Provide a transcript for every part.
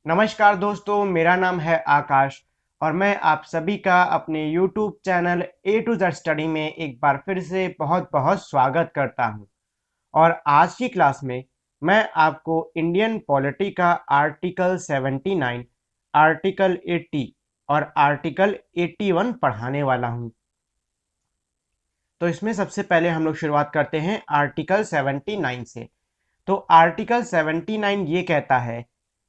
नमस्कार दोस्तों, मेरा नाम है आकाश और मैं आप सभी का अपने YouTube channel A to Z study में एक बार फिर से बहुत बहुत स्वागत करता हूं। और आज की क्लास में मैं आपको इंडियन पॉलिटी का आर्टिकल 79, आर्टिकल 80 और आर्टिकल 81 पढ़ाने वाला हूं। तो इसमें सबसे पहले हम लोग शुरुआत करते हैं आर्टिकल 79 से। तो आर्टिकल 79 ये कहता है,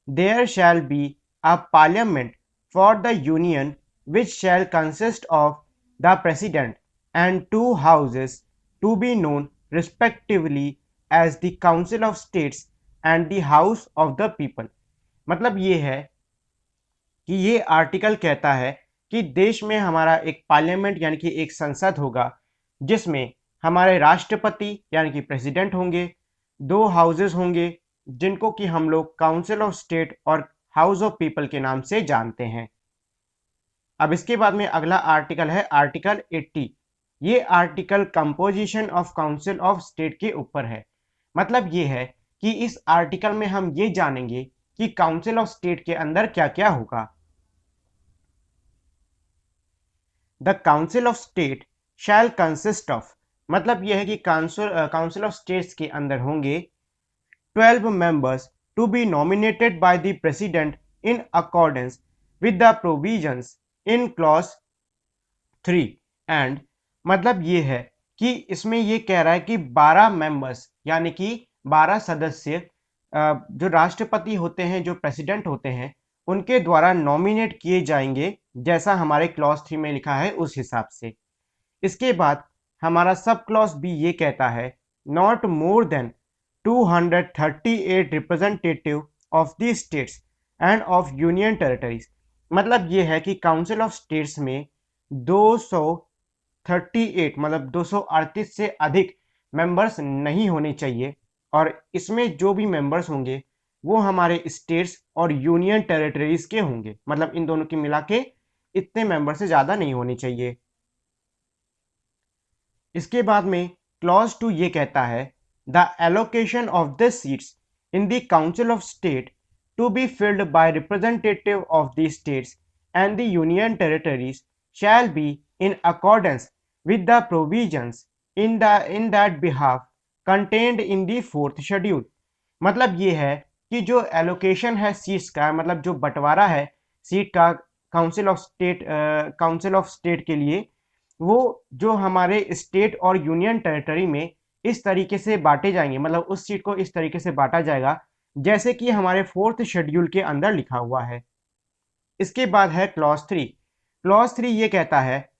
there shall be a parliament for the union which shall consist of the president and two houses to be known respectively as the council of states and the house of the people. मतलब ये है कि ये article कहता है कि देश में हमारा एक पार्लियामेंट यानी कि एक संसद होगा जिसमें हमारे राष्ट्रपति यानी कि प्रेसिडेंट होंगे, दो हाउसेस होंगे जिनको कि हम लोग काउंसिल ऑफ स्टेट और हाउस ऑफ पीपल के नाम से जानते हैं। अब इसके बाद में अगला आर्टिकल है आर्टिकल 80। ये article composition of council of state के ऊपर है। मतलब ये है कि इस आर्टिकल में हम ये जानेंगे कि काउंसिल ऑफ स्टेट के अंदर क्या क्या होगा। The council of state shall consist of, मतलब यह है कि काउंसिल ऑफ स्टेट्स के अंदर होंगे 12 members to be nominated by the president in accordance with the provisions in clause 3 and मतलब ये है कि इसमें ये कह रहा है कि 12 मेंबर्स यानी कि 12 सदस्य जो राष्ट्रपति होते हैं, जो प्रेसिडेंट होते हैं, उनके द्वारा नॉमिनेट किए जाएंगे जैसा हमारे क्लॉज 3 में लिखा है उस हिसाब से। इसके बाद हमारा सब क्लॉज बी ये कहता है not more than 238 representative of the states end of union territories. मतलब ये है कि काउंसिल ऑफ स्टेट्स में 238 मतलब 238 से अधिक मेंबर्स नहीं होने चाहिए और इसमें जो भी मेंबर्स होंगे वो हमारे स्टेट्स और यूनियन टेरिटरीज के होंगे। मतलब इन दोनों की मिला के इतने मेंबर से ज़्यादा नहीं होने चाहिए। इसके बाद में क्लॉज 2 ये कहता है the allocation of the seats in the council of state to be filled by representative of the states and the union territories shall be in accordance with the provisions in that behalf contained in the 4th schedule. मतलब ये है कि जो allocation है seats का, मतलब जो बंटवारा है सीट का काउंसिल ऑफ स्टेट के लिए, वो जो हमारे स्टेट और यूनियन टेरिटरी में इस तरीके से बांटे जाएंगे, मतलब उस सीट को इस तरीके से बांटा जाएगा जैसे कि हमारे 4th शेड्यूल के अंदर लिखा हुआ है। इसके बाद है क्लॉज 3। क्लॉज 3 ये कहता है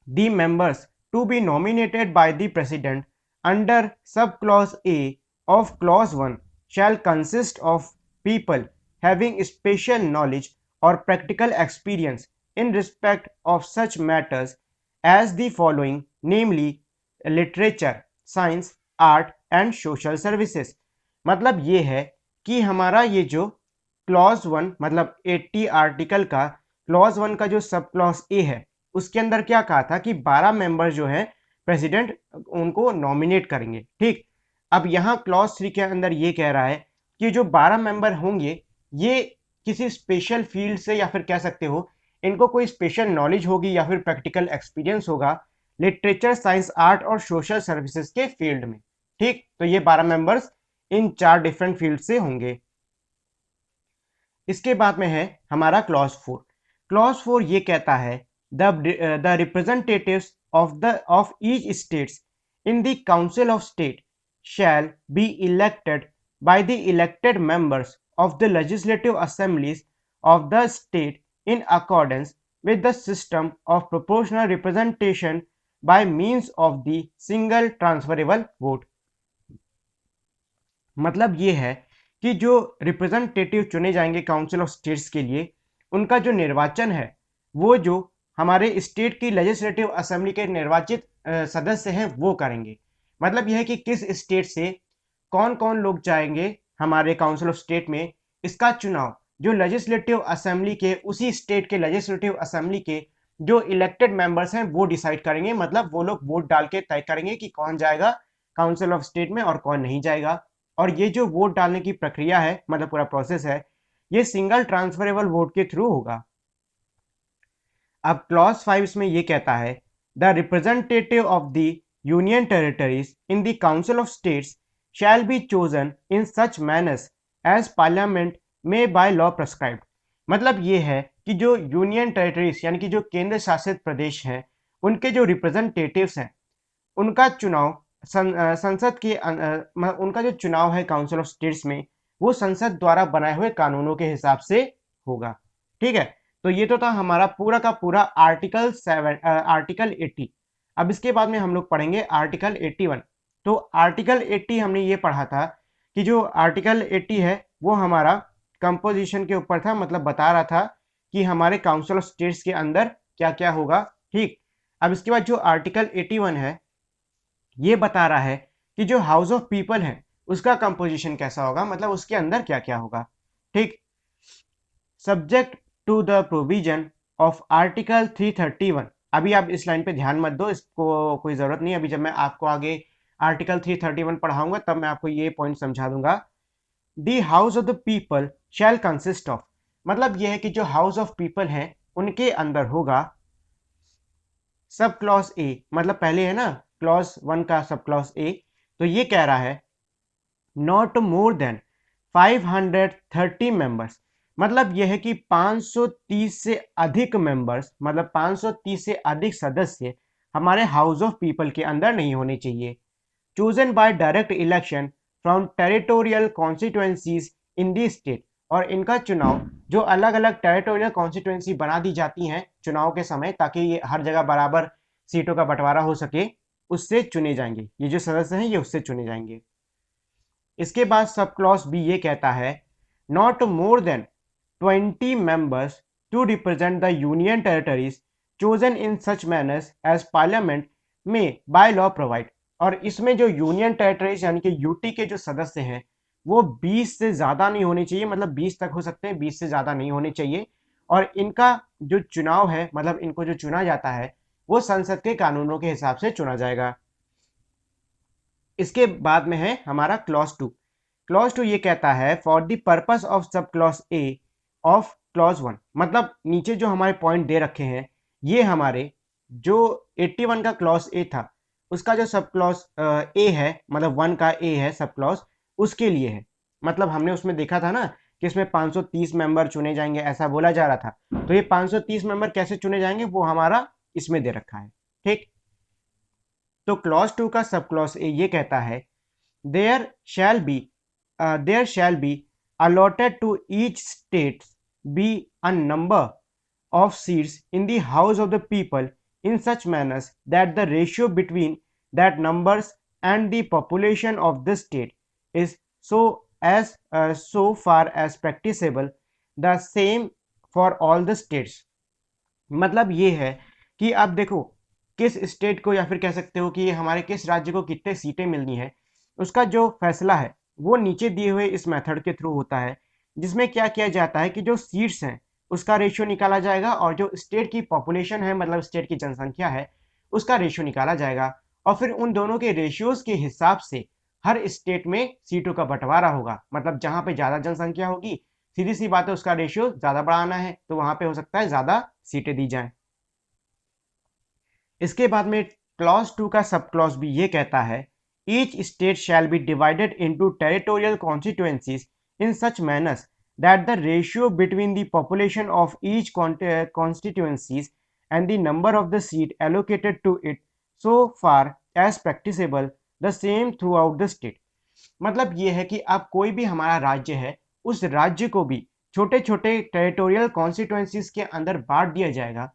the members to be nominated by the president under sub clause A of clause 1 shall consist of people having special knowledge और practical experience in respect of such matters as the following, namely literature, science, art and social services। मतलब ये है कि हमारा ये जो clause 1 मतलब 80 article का क्लॉज 1 का जो सब क्लॉज ए है उसके अंदर क्या कहा था कि 12 मेंबर जो है प्रेसिडेंट उनको नॉमिनेट करेंगे। ठीक, अब यहाँ क्लॉज 3 के अंदर ये कह रहा है कि जो 12 मेंबर होंगे ये किसी स्पेशल फील्ड से, या फिर कह सकते हो इनको कोई स्पेशल नॉलेज होगी या फिर प्रैक्टिकल एक्सपीरियंस होगा लिटरेचर, साइंस, आर्ट और सोशल सर्विसेज के फील्ड में। ठीक, तो ये 12 मेंबर्स इन 4 डिफरेंट फील्ड से होंगे। इसके बाद में है हमारा क्लॉज 4। क्लॉज 4 ये कहता है the representatives of each states in the council of state shall be elected by the elected members of the legislative assemblies of the state in accordance with the system of proportional representation by means of the single transferable vote। मतलब ये है कि जो representative चुने जाएंगे council of states के लिए, उनका जो निर्वाचन है वो जो हमारे स्टेट की लेजिस्लेटिव असेंबली के निर्वाचित सदस्य हैं वो करेंगे। मतलब यह है कि किस स्टेट से कौन कौन लोग जाएंगे हमारे काउंसिल ऑफ स्टेट में, इसका चुनाव जो लेजिस्लेटिव असेंबली के, उसी स्टेट के लेजिस्लेटिव असेंबली के जो इलेक्टेड मेंबर्स हैं वो डिसाइड करेंगे। मतलब वो लोग वोट डाल के तय करेंगे कि कौन जाएगा काउंसिल ऑफ स्टेट में और कौन नहीं जाएगा। और ये जो वोट डालने की प्रक्रिया है, मतलब पूरा प्रोसेस है, ये सिंगल ट्रांसफरेबल वोट के थ्रू होगा। अब क्लॉज 5 में ये कहता है the representative of the union territories in the council of states shall be chosen in such manners as parliament में बाय लॉ प्रेस्क्राइब्ड। मतलब ये है कि जो यूनियन टेरिटरीज यानी कि जो केंद्र शासित प्रदेश हैं उनके जो रिप्रेजेंटेटिव्स हैं उनका चुनाव संसद के उनका जो चुनाव है काउंसिल ऑफ स्टेट्स में वो संसद द्वारा बनाए हुए कानूनों के हिसाब से होगा। ठीक है, तो ये तो था हमारा पूरा का पूरा आर्टिकल 80। अब इसके बाद में हम लोग पढ़ेंगे आर्टिकल 81। तो आर्टिकल 80 हमने ये पढ़ा था कि जो आर्टिकल 80 है वो हमारा कंपोजिशन के ऊपर था, मतलब बता रहा था कि हमारे काउंसिल ऑफ स्टेट्स के अंदर क्या क्या होगा। ठीक, अब इसके बाद जो आर्टिकल 81 है ये बता रहा है कि जो हाउस ऑफ पीपल है उसका कंपोजिशन कैसा होगा, मतलब उसके अंदर क्या क्या होगा। ठीक, subject to the provision of article 331। अभी आप इस लाइन पे ध्यान मत दो, इसको कोई जरूरत नहीं। अभी जब मैं आपको आगे आर्टिकल 331 पढ़ाऊंगा तब मैं आपको ये पॉइंट समझा दूंगा। The house of the people shell consist of, मतलब यह है कि जो हाउस ऑफ पीपल है उनके अंदर होगा सब क्लॉज ए, मतलब पहले है ना क्लॉज 1 का सब क्लॉज ए, तो ये कह रहा है नॉट मोर देन 530 मेंबर्स। मतलब यह है कि 530 से अधिक मेंबर्स, मतलब 530 से अधिक सदस्य हमारे हाउस ऑफ पीपल के अंदर नहीं होने चाहिए। Chosen bye direct election from territorial constituencies in the state, और इनका चुनाव जो अलग अलग टेरिटोरियल कॉन्स्टिट्यूएंसी बना दी जाती हैं चुनाव के समय ताकि ये हर जगह बराबर सीटों का बंटवारा हो सके, उससे चुने जाएंगे। ये जो सदस्य हैं ये उससे चुने जाएंगे। इसके बाद सब क्लॉज बी ये कहता है not more than 20 members to represent the union territories chosen in such manners as parliament may by law provide। और इसमें जो यूनियन टेरिटरीज यानी कि यूटी के जो सदस्य हैं वो 20 से ज़्यादा नहीं होने चाहिए, मतलब 20 तक हो सकते हैं, 20 से ज़्यादा नहीं होने चाहिए। और इनका जो चुनाव है, मतलब इनको जो चुना जाता है वो संसद के कानूनों के हिसाब से चुना जाएगा। इसके बाद में है हमारा क्लॉज 2। क्लॉज 2 ये कहता है for the purpose of sub clause A of clause 1, मतलब नीचे जो हमारे पॉइंट दे रखे हैं ये हमारे जो 81 का क्लॉज ए था उसका जो सब क्लॉज ए है, मतलब 1 का ए है सब क्लॉज, उसके लिए है। मतलब हमने उसमें देखा था ना कि इसमें 530 मेंबर चुने जाएंगे ऐसा बोला जा रहा था, तो ये 530 मेंबर कैसे चुने जाएंगे वो हमारा इसमें दे रखा है। ठीक, तो क्लॉज 2 का सब क्लॉज ए ये कहता है there shall be allotted to each state be a number of seats in the house of the people in such manners that the ratio between that numbers and the population of the state is so far as practicable the same for all the states। मतलब ये है कि अब देखो किस state को या फिर कह सकते हो कि हमारे किस राज्य को कितने सीटें मिलनी है, उसका जो फैसला है वो नीचे दिए हुए इस मेथड के थ्रू होता है, जिसमें क्या किया जाता है कि जो सीट्स हैं उसका रेशियो निकाला जाएगा और जो स्टेट की पॉपुलेशन है, मतलब स्टेट की जनसंख्या है, उसका रेशियो निकाला जाएगा और फिर उन दोनों के रेशियोज के हिसाब से हर स्टेट में सीटों का बंटवारा होगा। मतलब जहां पे ज़्यादा जनसंख्या होगी सीधी सी बात है उसका रेशियो ज़्यादा बढ़ाना है तो वहां पे हो सकता है ज़्यादा सीटें दी जाएं। इसके बाद में क्लॉज 2 का सब क्लॉज भी ये कहता है each state shall be divided into territorial constituencies in such manners that the ratio between the population of each constituencies and the number of the seat allocated to it so far as practicable the same throughout the state। मतलब ये है कि अब कोई भी हमारा राज्य है उस राज्य को भी छोटे छोटे टेरिटोरियल कॉन्स्टिट्यूएंसीज के अंदर बांट दिया जाएगा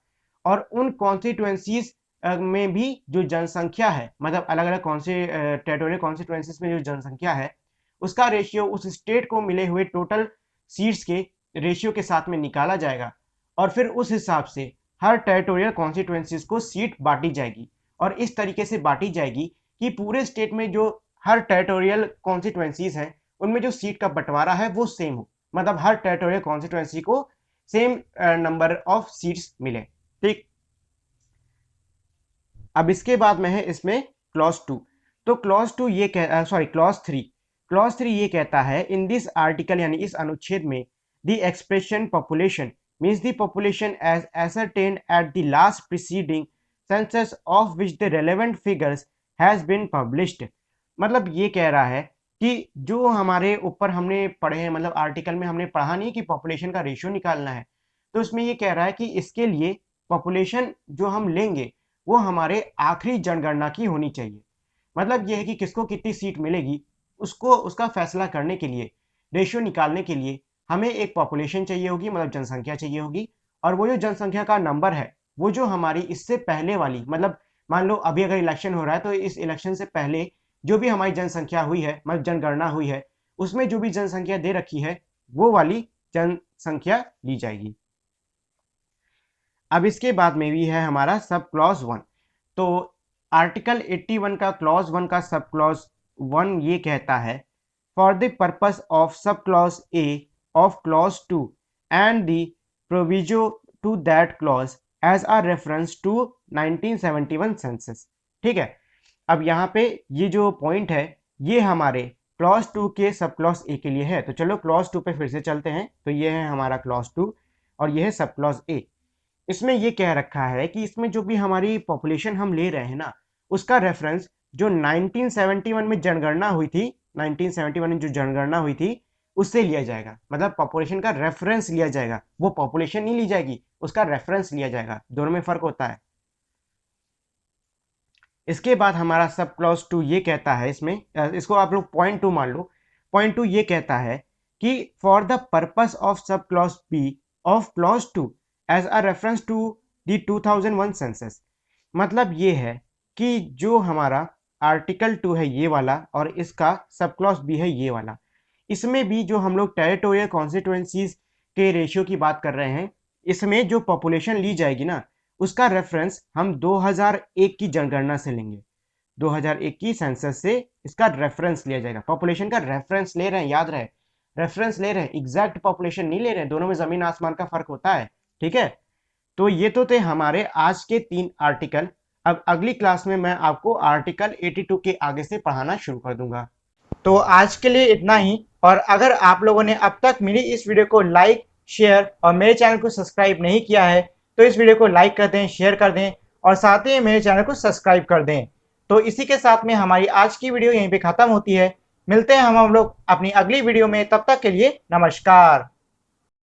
और उन कॉन्स्टिट्यूएंसीज में भी जो जनसंख्या है, मतलब अलग अलग टेरिटोरियल कॉन्स्टिट्यूएंसीज में जो जनसंख्या है उसका रेशियो उस स्टेट को मिले हुए टोटल सीट्स के रेशियो के साथ में निकाला जाएगा और फिर उस हिसाब से हर टेरिटोरियल कॉन्स्टिट्यूएंसीज को सीट बांटी जाएगी और इस तरीके से बांटी जाएगी कि पूरे स्टेट में जो हर टेरिटोरियल कॉन्स्टिट्यूएंसीज हैं उनमें जो सीट का बंटवारा है वो सेम हो, मतलब हर टेरिटोरियल कॉन्स्टिट्यूएंसी को सेम नंबर ऑफ सीट्स मिले। ठीक, अब इसके बाद में है इसमें क्लॉज 2। तो क्लॉज 2 ये क्लॉज 3 ये कहता है इन दिस आर्टिकल यानी इस अनुच्छेद में the expression population means the population as ascertained at the last preceding census of which the relevant figures has been published। मतलब ये कह रहा है कि जो हमारे ऊपर हमने पढ़े हैं, मतलब आर्टिकल में हमने पढ़ा नहीं कि पॉपुलेशन का रेशियो निकालना है, तो इसमें ये कह रहा है कि इसके लिए पॉपुलेशन जो हम लेंगे वो हमारे आखिरी जनगणना की होनी चाहिए। मतलब ये है कि किसको कितनी सीट मिलेगी उसको उसका फैसला करने के लिए, रेशियो निकालने के लिए हमें एक पॉपुलेशन चाहिए होगी, मतलब जनसंख्या चाहिए होगी। और वो जो जनसंख्या का नंबर है वो जो हमारी इससे पहले वाली, मतलब मान लो अभी अगर इलेक्शन हो रहा है तो इस इलेक्शन से पहले जो भी हमारी जनसंख्या हुई है, मतलब जनगणना हुई है, उसमें जो भी जनसंख्या दे रखी है वो वाली जनसंख्या ली जाएगी। अब इसके बाद में भी है हमारा सब क्लॉज 1। तो आर्टिकल 81 का क्लॉज 1 का सब क्लॉज 1 ये कहता है, for the purpose of sub clause A of clause 2 and the proviso to that clause as a reference to 1971 census. ठीक है, अब यहाँ पे ये जो पॉइंट है ये हमारे क्लॉज 2 के सब क्लॉज ए के लिए है। तो चलो क्लॉज 2 पे फिर से चलते हैं। तो ये है हमारा क्लॉज 2 और ये है सब क्लॉज ए। इसमें ये कह रखा है कि इसमें जो भी हमारी पॉपुलेशन हम ले रहे हैं ना, उसका रेफरेंस जो 1971 में जनगणना हुई थी, 1971 में जो जनगणना हुई थी उससे लिया जाएगा। मतलब पॉपुलेशन का रेफरेंस लिया जाएगा, वो पॉपुलेशन नहीं ली जाएगी, उसका रेफरेंस लिया जाएगा। दोनों में फर्क होता है। इसके बाद हमारा सब क्लॉज 2 ये कहता है, इसमें इसको आप लोग पॉइंट 2 मान लो। पॉइंट 2 ये कहता है कि for the purpose of sub clause B of clause 2 as a reference to the 2001 census. मतलब ये है कि जो हमारा आर्टिकल 2 है ये वाला और इसका सब क्लॉज बी है ये वाला, इसमें भी जो हम लोग टेरिटोरियल कॉन्स्टिट्यूएंसीज के रेशियो की बात कर रहे हैं, इसमें जो पॉपुलेशन ली जाएगी ना उसका रेफरेंस हम 2001 की जनगणना से लेंगे। 2001 की सेंसस से इसका रेफरेंस लिया जाएगा। पॉपुलेशन का रेफरेंस ले रहे हैं, याद रहे, रेफरेंस ले रहे हैं, एग्जैक्ट पॉपुलेशन नहीं ले रहे हैं। दोनों में जमीन आसमान का फर्क होता है। ठीक है, तो ये तो थे हमारे आज के 3 आर्टिकल। अब अगली क्लास में मैं आपको आर्टिकल 82 के आगे से पढ़ाना शुरू कर दूंगा। तो आज के लिए इतना ही। और अगर आप लोगों ने अब तक मेरी इस वीडियो को लाइक, शेयर और मेरे चैनल को सब्सक्राइब नहीं किया है तो इस वीडियो को लाइक कर दें, शेयर कर दें और साथ ही मेरे चैनल को सब्सक्राइब कर दें। तो इसी के साथ में हमारी आज की वीडियो यहीं पे खत्म होती है। मिलते हैं हम लोग अपनी अगली वीडियो में, तब तक के लिए नमस्कार।